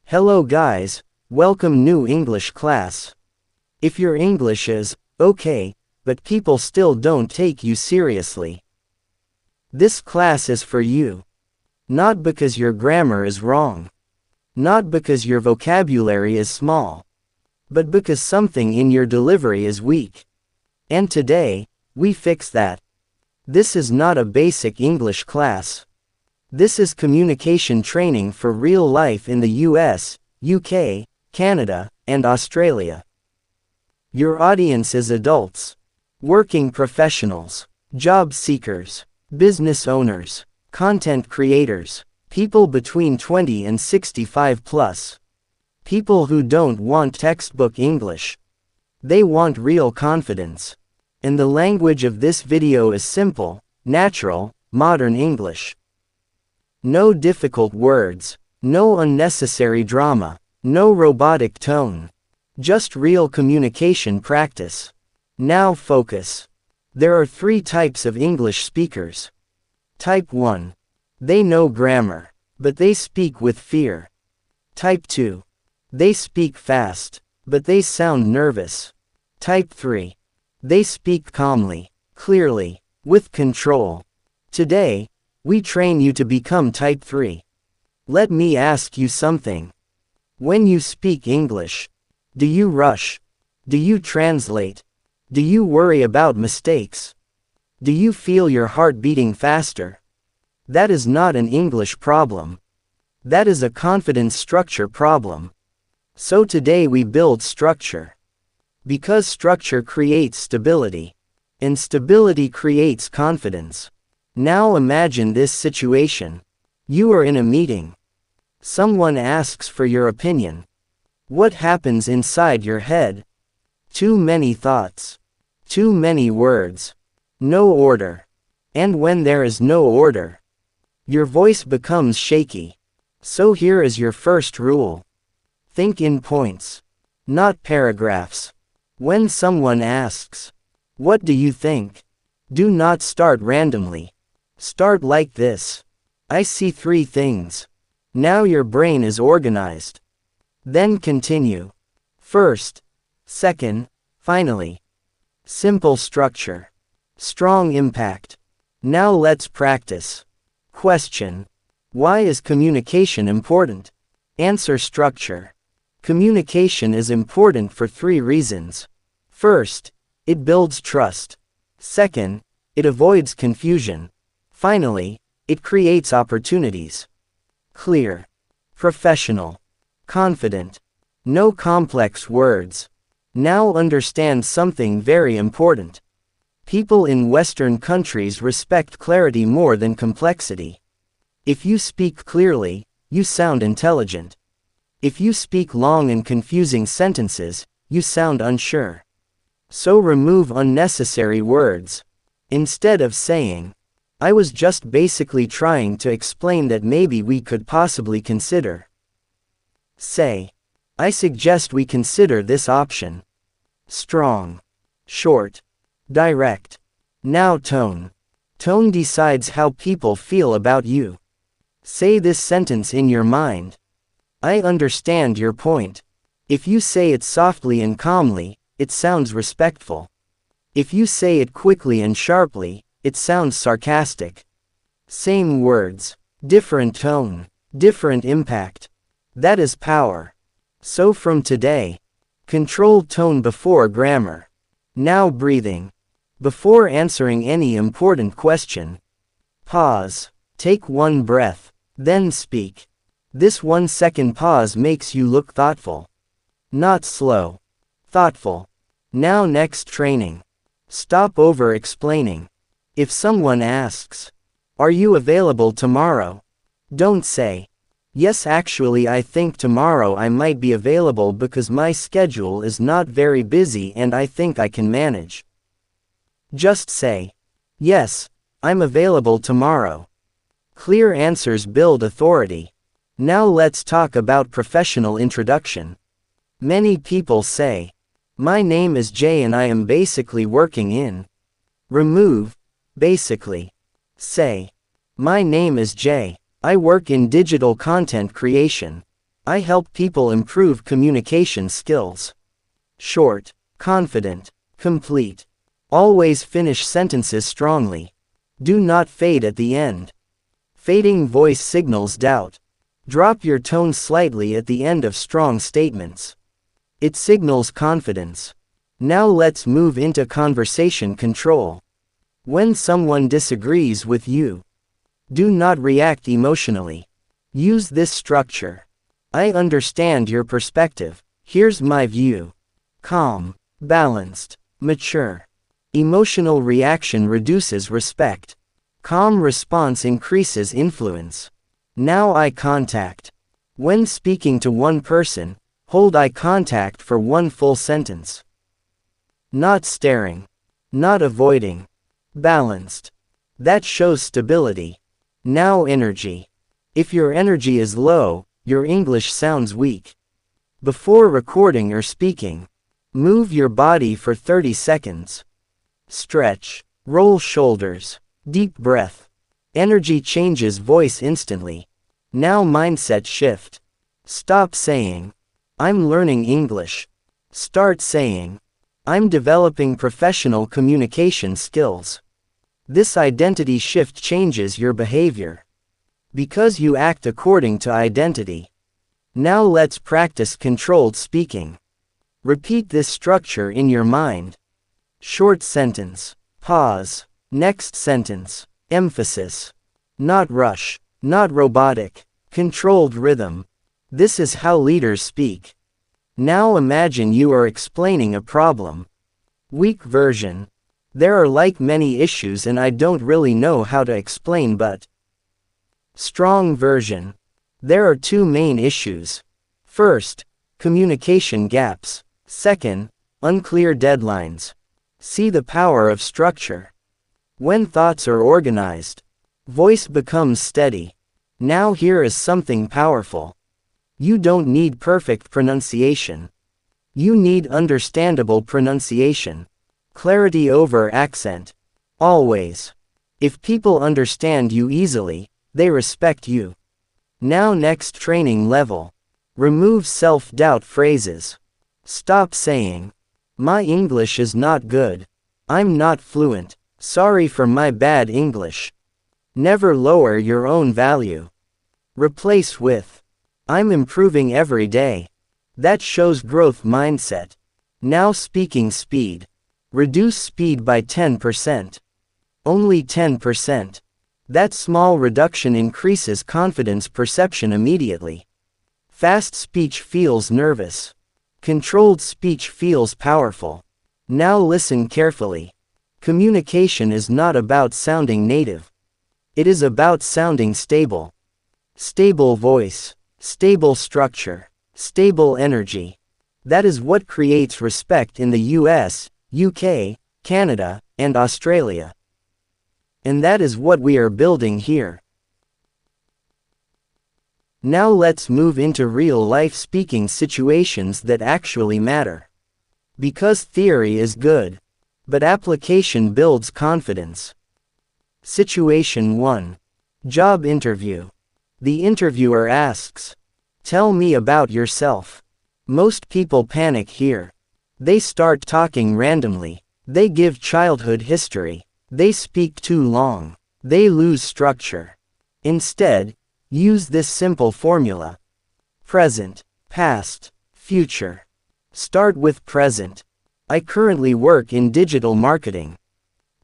Hello guys, welcome new English class. If your English is okay, but people still don't take you seriously, this class is for you. Not because your grammar is wrong. Not because your vocabulary is small. But because something in your delivery is weak. And today, we fix that. This is not a basic English class. This is communication training for real life in the US, UK, Canada, and Australia. Your audience is adults, working professionals, job seekers, business owners, content creators, people between 20 and 65 plus. People who don't want textbook English. They want real confidence. And the language of this video is simple, natural, modern English. No difficult words, no unnecessary drama, no robotic tone. Just real communication practice. Now focus. There are 3 types of English speakers. Type 1. They know grammar, but they speak with fear. Type 2. They speak fast, but they sound nervous. Type 3. They speak calmly, clearly, with control. Today, we train you to become Type 3. Let me ask you something. When you speak English, do you rush? Do you translate? Do you worry about mistakes? Do you feel your heart beating faster? That is not an English problem. That is a confidence structure problem. So today we build structure. Because structure creates stability. And stability creates confidence. Now imagine this situation. You are in a meeting. Someone asks for your opinion. What happens inside your head? Too many thoughts. Too many words. No order. And when there is no order, your voice becomes shaky. So here is your first rule. Think in points, not paragraphs. When someone asks, "What do you think?" do not start randomly. Start like this. I see 3 things. Now your brain is organized. Then continue. First, second, finally. Simple structure. Strong impact. Now let's practice. Question. Why is communication important? Answer. Structure. Communication is important for 3 reasons. First, it builds trust. Second, it avoids confusion. Finally, it creates opportunities. Clear. Professional. Confident. No complex words. Now understand something very important. People in Western countries respect clarity more than complexity. If you speak clearly, you sound intelligent. If you speak long and confusing sentences, you sound unsure. So remove unnecessary words. Instead of saying, "I was just basically trying to explain that maybe we could possibly consider," say, "I suggest we consider this option." Strong. Short. Direct. Now tone. Tone decides how people feel about you. Say this sentence in your mind. I understand your point. If you say it softly and calmly, it sounds respectful. If you say it quickly and sharply, it sounds sarcastic. Same words, different tone, different impact. That is power. So from today, control tone before grammar. Now breathing. Before answering any important question, pause. Take 1 breath, then speak. This 1-second pause makes you look thoughtful. Not slow. Thoughtful. Now next training. Stop over-explaining. If someone asks, "Are you available tomorrow?" don't say, "Yes, actually I think tomorrow I might be available because my schedule is not very busy and I think I can manage." Just say, "Yes, I'm available tomorrow." Clear answers build authority. Now let's talk about professional introduction. Many people say, "My name is Jay and I am basically working in." Remove basically. Say, "My name is Jay. I work in digital content creation." I help people improve communication skills. Short, confident, complete. Always finish sentences strongly. Do not fade at the end. Fading voice signals doubt. Drop your tone slightly at the end of strong statements. It signals confidence. Now let's move into conversation control. When someone disagrees with you, do not react emotionally. Use this structure. I understand your perspective. Here's my view. Calm, balanced, mature. Emotional reaction reduces respect. Calm response increases influence. Now eye contact. When speaking to one person, hold eye contact for one full sentence. Not staring. Not avoiding. Balanced. That shows stability. Now energy. If your energy is low, your English sounds weak. Before recording or speaking, move your body for 30 seconds. Stretch. Roll shoulders. Deep breath. Energy changes voice instantly. Now mindset shift. Stop saying, "I'm learning English." Start saying, "I'm developing professional communication skills." This identity shift changes your behavior. Because you act according to identity. Now let's practice controlled speaking. Repeat this structure in your mind. Short sentence. Pause. Next sentence. Emphasis. Not rush. Not robotic. Controlled rhythm. This is how leaders speak. Now imagine you are explaining a problem. Weak version. There are like many issues and I don't really know how to explain but. Strong version. There are two main issues. First, communication gaps. Second, unclear deadlines. See the power of structure. When thoughts are organized, voice becomes steady. Now here is something powerful. You don't need perfect pronunciation. You need understandable pronunciation. Clarity over accent. Always. If people understand you easily, they respect you. Now next training level. Remove self-doubt phrases. Stop saying, "My English is not good. I'm not fluent. Sorry for my bad English." Never lower your own value. Replace with, "I'm improving every day." That shows growth mindset. Now speaking speed. Reduce speed by 10%. Only 10%. That small reduction increases confidence perception immediately. Fast speech feels nervous. Controlled speech feels powerful. Now listen carefully. Communication is not about sounding native. It is about sounding stable. Stable voice, stable structure, stable energy. That is what creates respect in the US, UK, Canada, and Australia. And that is what we are building here. Now let's move into real-life speaking situations that actually matter. Because theory is good, but application builds confidence. Situation 1. Job interview. The interviewer asks, "Tell me about yourself." Most people panic here. They start talking randomly. They give childhood history. They speak too long. They lose structure. Instead, use this simple formula. Present, past, future. Start with present. I currently work in digital marketing.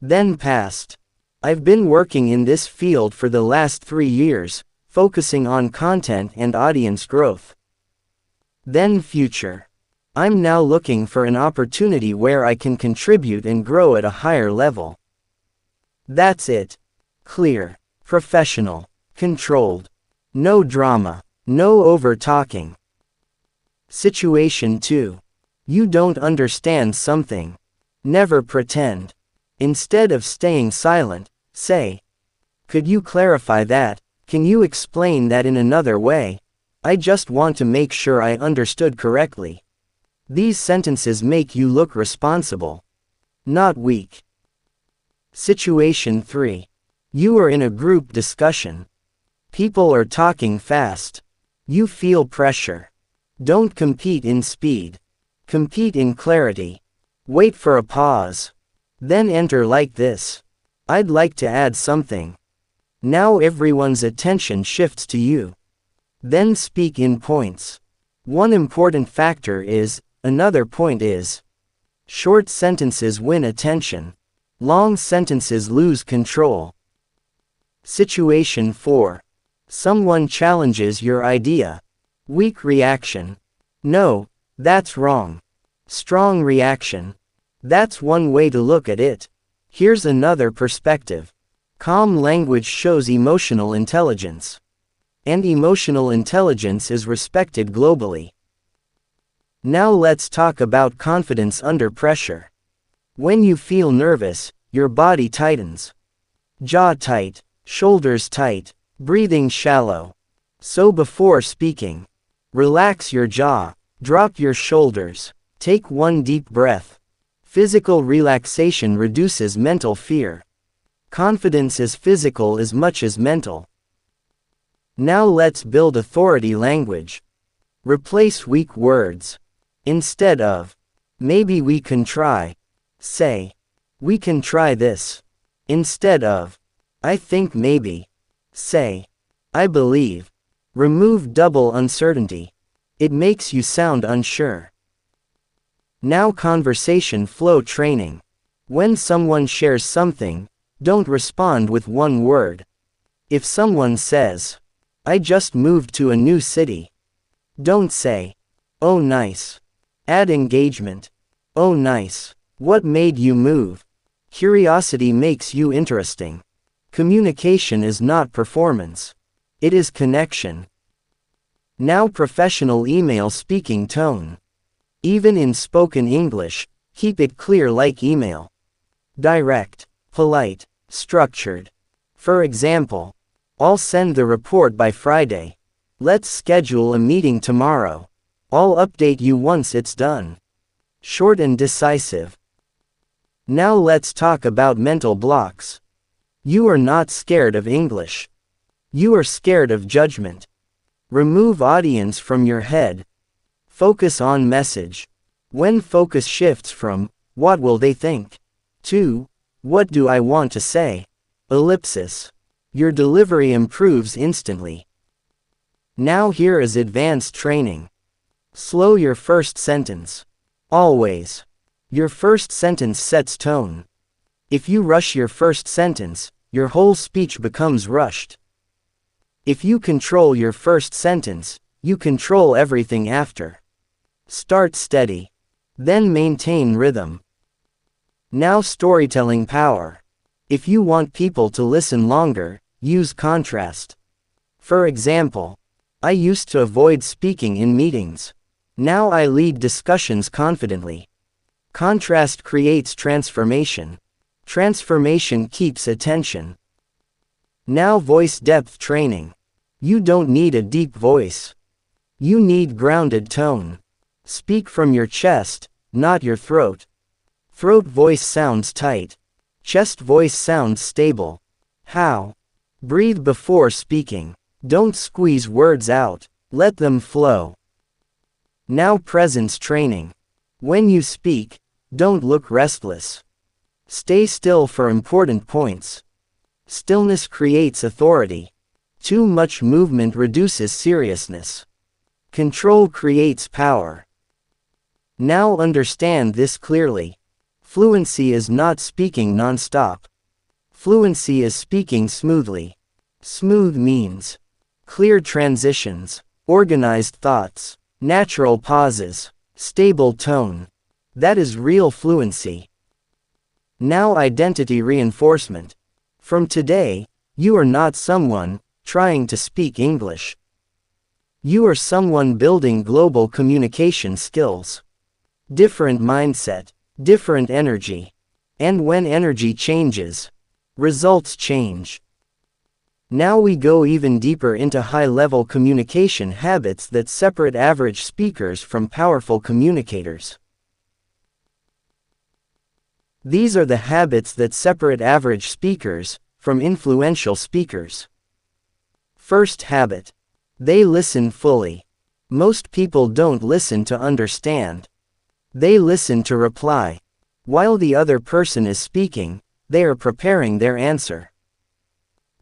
Then past. I've been working in this field for the last 3 years, focusing on content and audience growth. Then future. I'm now looking for an opportunity where I can contribute and grow at a higher level. That's it. Clear, professional, controlled. No drama, no over-talking. Situation 2. You don't understand something. Never pretend. Instead of staying silent, say, "Could you clarify that? Can you explain that in another way? I just want to make sure I understood correctly." These sentences make you look responsible, not weak. Situation 3. You are in a group discussion. People are talking fast. You feel pressure. Don't compete in speed. Compete in clarity. Wait for a pause. Then enter like this. I'd like to add something. Now everyone's attention shifts to you. Then speak in points. One important factor is, another point is. Short sentences win attention. Long sentences lose control. Situation 4. Someone challenges your idea. Weak reaction. No, that's wrong. Strong reaction. That's one way to look at it. Here's another perspective. Calm language shows emotional intelligence. And emotional intelligence is respected globally. Now let's talk about confidence under pressure. When you feel nervous, your body tightens. Jaw tight, shoulders tight, breathing shallow. So before speaking, relax your jaw, drop your shoulders, take one deep breath. Physical relaxation reduces mental fear. Confidence is physical as much as mental. Now let's build authority language. Replace weak words. Instead of, maybe we can try, say, we can try this. Instead of, I think maybe, say, I believe. Remove double uncertainty. It makes you sound unsure. Now conversation flow training. When someone shares something, don't respond with one word. If someone says, I just moved to a new city, don't say, oh nice. Add engagement. Oh nice. What made you move? Curiosity makes you interesting. Communication is not performance. It is connection. Now professional email speaking tone. Even in spoken English, keep it clear like email. Direct, polite, structured. For example, I'll send the report by Friday. Let's schedule a meeting tomorrow. I'll update you once it's done. Short and decisive. Now let's talk about mental blocks. You are not scared of English. You are scared of judgment. Remove audience from your head. Focus on message. When focus shifts from, what will they think? To, what do I want to say? Ellipsis. Your delivery improves instantly. Now here is advanced training. Slow your first sentence. Always. Your first sentence sets tone. If you rush your first sentence, your whole speech becomes rushed. If you control your first sentence, you control everything after. Start steady. Then maintain rhythm. Now storytelling power. If you want people to listen longer, use contrast. For example, I used to avoid speaking in meetings. Now I lead discussions confidently. Contrast creates transformation. Transformation keeps attention. Now voice depth training. You don't need a deep voice. You need grounded tone. Speak from your chest, not your throat. Throat voice sounds tight. Chest voice sounds stable. How? Breathe before speaking. Don't squeeze words out. Let them flow. Now presence training. When you speak, don't look restless. Stay still for important points. Stillness creates authority. Too much movement reduces seriousness. Control creates power. Now understand this clearly. Fluency is not speaking non-stop. Fluency is speaking smoothly. Smooth means clear transitions, organized thoughts, natural pauses, stable tone. That is real fluency. Now identity reinforcement. From today, you are not someone trying to speak English. You are someone building global communication skills. Different mindset, different energy. And when energy changes, results change. Now we go even deeper into high-level communication habits that separate average speakers from powerful communicators. These are the habits that separate average speakers from influential speakers. First habit. They listen fully. Most people don't listen to understand. They listen to reply. While the other person is speaking, they are preparing their answer.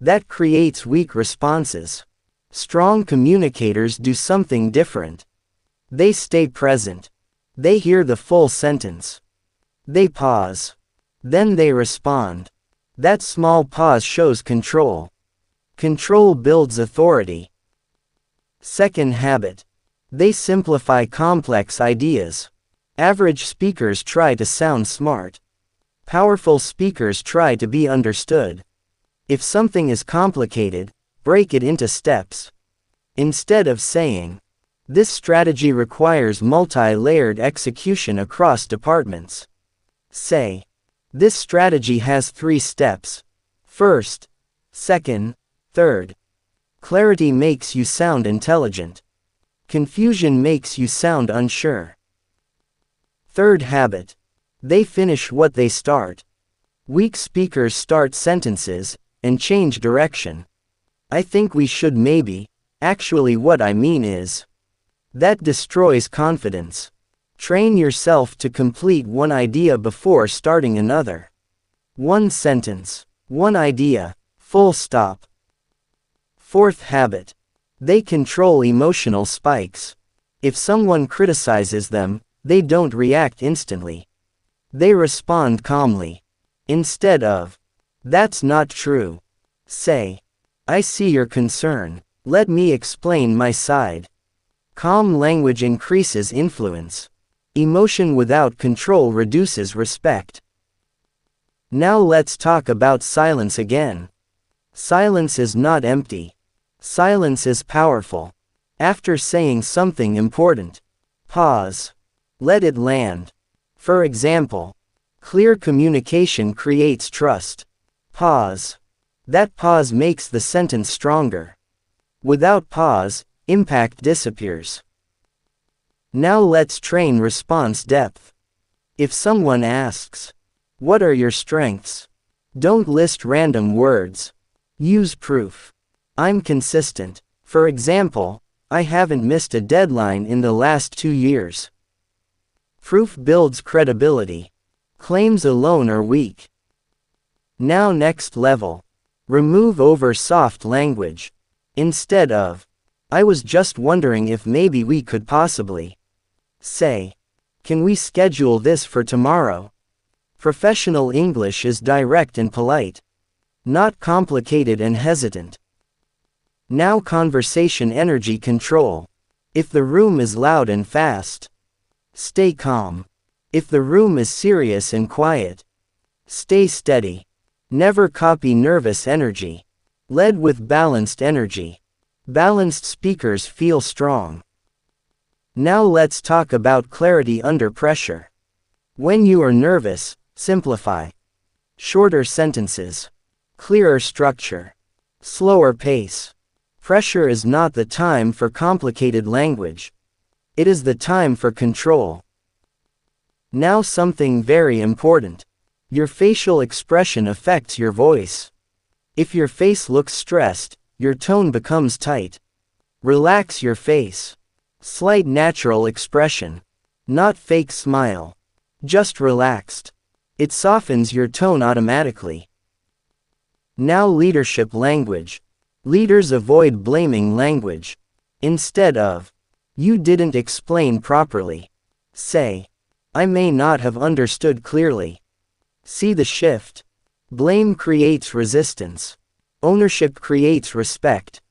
That creates weak responses. Strong communicators do something different. They stay present. They hear the full sentence. They pause. Then they respond. That small pause shows control. Control builds authority. Second habit. They simplify complex ideas. Average speakers try to sound smart. Powerful speakers try to be understood. If something is complicated, break it into steps. Instead of saying, "This strategy requires multi-layered execution across departments," say, "This strategy has 3 steps. First, second, third." Clarity makes you sound intelligent. Confusion makes you sound unsure. Third habit. They finish what they start. Weak speakers start sentences and change direction. "I think we should maybe. Actually, what I mean is." That destroys confidence. Train yourself to complete one idea before starting another. One sentence, one idea, full stop. Fourth habit. They control emotional spikes. If someone criticizes them, they don't react instantly. They respond calmly. Instead of, "That's not true," say, "I see your concern. Let me explain my side." Calm language increases influence. Emotion without control reduces respect. Now let's talk about silence again. Silence is not empty. Silence is powerful. After saying something important, pause. Let it land. For example, clear communication creates trust. Pause. That pause makes the sentence stronger. Without pause, impact disappears. Now let's train response depth. If someone asks, "What are your strengths?" don't list random words. Use proof. "I'm consistent. For example, I haven't missed a deadline in the last 2 years." Proof builds credibility. Claims alone are weak. Now next level. Remove over soft language. Instead of, "I was just wondering if maybe we could possibly," say, "Can we schedule this for tomorrow?" Professional English is direct and polite, not complicated and hesitant. Now conversation energy control. If the room is loud and fast, stay calm. If the room is serious and quiet, stay steady. Never copy nervous energy. Lead with balanced energy. Balanced speakers feel strong. Now let's talk about clarity under pressure. When you are nervous, simplify. Shorter sentences. Clearer structure. Slower pace. Pressure is not the time for complicated language. It is the time for control. Now something very important. Your facial expression affects your voice. If your face looks stressed, your tone becomes tight. Relax your face. Slight natural expression. Not fake smile. Just relaxed. It softens your tone automatically. Now leadership language. Leaders avoid blaming language. Instead of, "You didn't explain properly," say, "I may not have understood clearly." See the shift. Blame creates resistance. Ownership creates respect.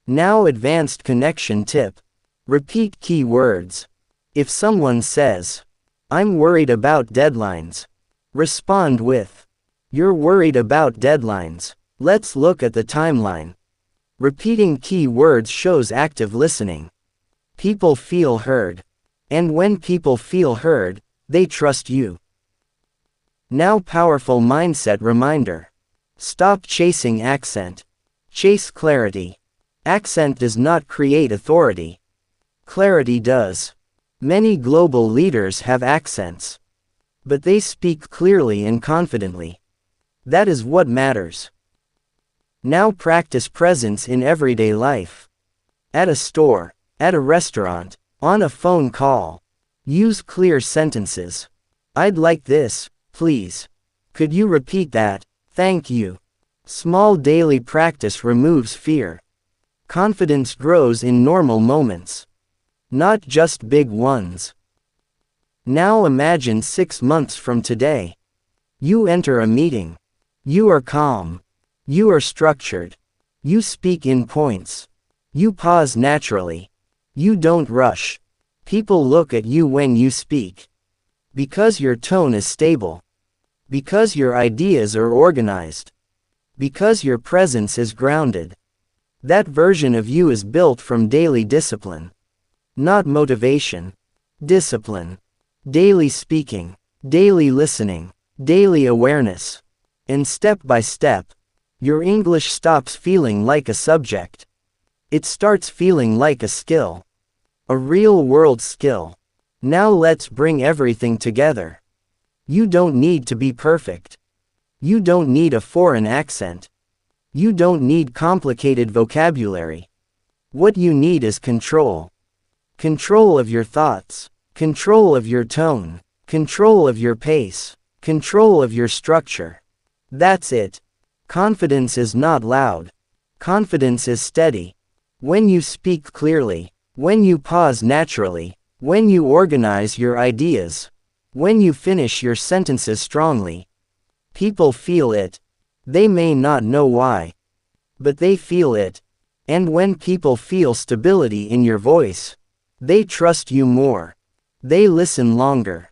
Now advanced connection tip. Repeat key words. If someone says, "I'm worried about deadlines," respond with, "You're worried about deadlines. Let's look at the timeline." Repeating key words shows active listening. People feel heard. And when people feel heard, they trust you. Now powerful mindset reminder. Stop chasing accent. Chase clarity. Accent does not create authority. Clarity does. Many global leaders have accents. But they speak clearly and confidently. That is what matters. Now practice presence in everyday life. at a store, at a restaurant, on a phone call. Use clear sentences. I'd like this, please. Could you repeat that? Thank you. Small daily practice removes fear. Confidence grows in normal moments, not just big ones. Now imagine 6 months from today. You enter a meeting. You are calm. You are structured. You speak in points. You pause naturally. You don't rush. People look at you when you speak. Because your tone is stable. Because your ideas are organized. Because your presence is grounded. That version of you is built from daily discipline. Not motivation. Discipline. Daily speaking. Daily listening. Daily awareness. And step by step, your English stops feeling like a subject. It starts feeling like a skill. A real-world skill. Now let's bring everything together. You don't need to be perfect. You don't need a foreign accent. You don't need complicated vocabulary. What you need is control. Control of your thoughts. Control of your tone. Control of your pace. Control of your structure. That's it. Confidence is not loud. Confidence is steady. When you speak clearly, when you pause naturally, when you organize your ideas, when you finish your sentences strongly, people feel it. They may not know why, but they feel it. And when people feel stability in your voice, they trust you more. They listen longer.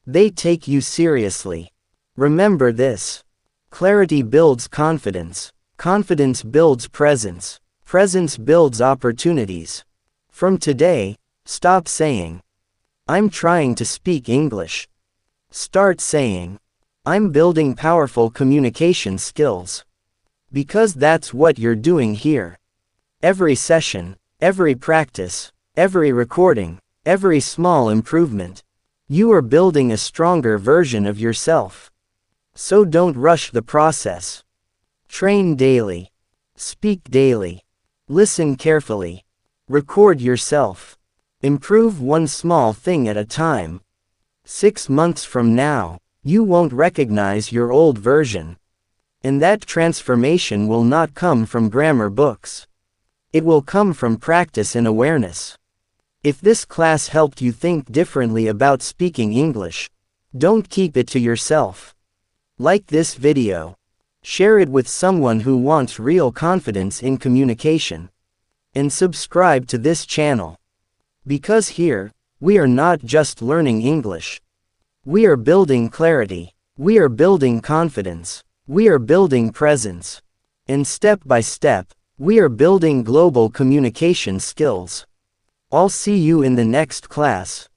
They take you seriously. Remember this. Clarity builds confidence. Confidence builds presence. Presence builds opportunities. From today, stop saying, I'm trying to speak English. Start saying, I'm building powerful communication skills. Because that's what you're doing here. Every session, every practice, every recording, every small improvement, you are building a stronger version of yourself. So don't rush the process. Train daily. Speak daily. Listen carefully. Record yourself. Improve one small thing at a time. 6 months from now, you won't recognize your old version. And that transformation will not come from grammar books. It will come from practice and awareness. If this class helped you think differently about speaking English, don't keep it to yourself. Like this video. Share it with someone who wants real confidence in communication. And subscribe to this channel. Because here, we are not just learning English. We are building clarity. We are building confidence. We are building presence. And step by step, we are building global communication skills. I'll see you in the next class.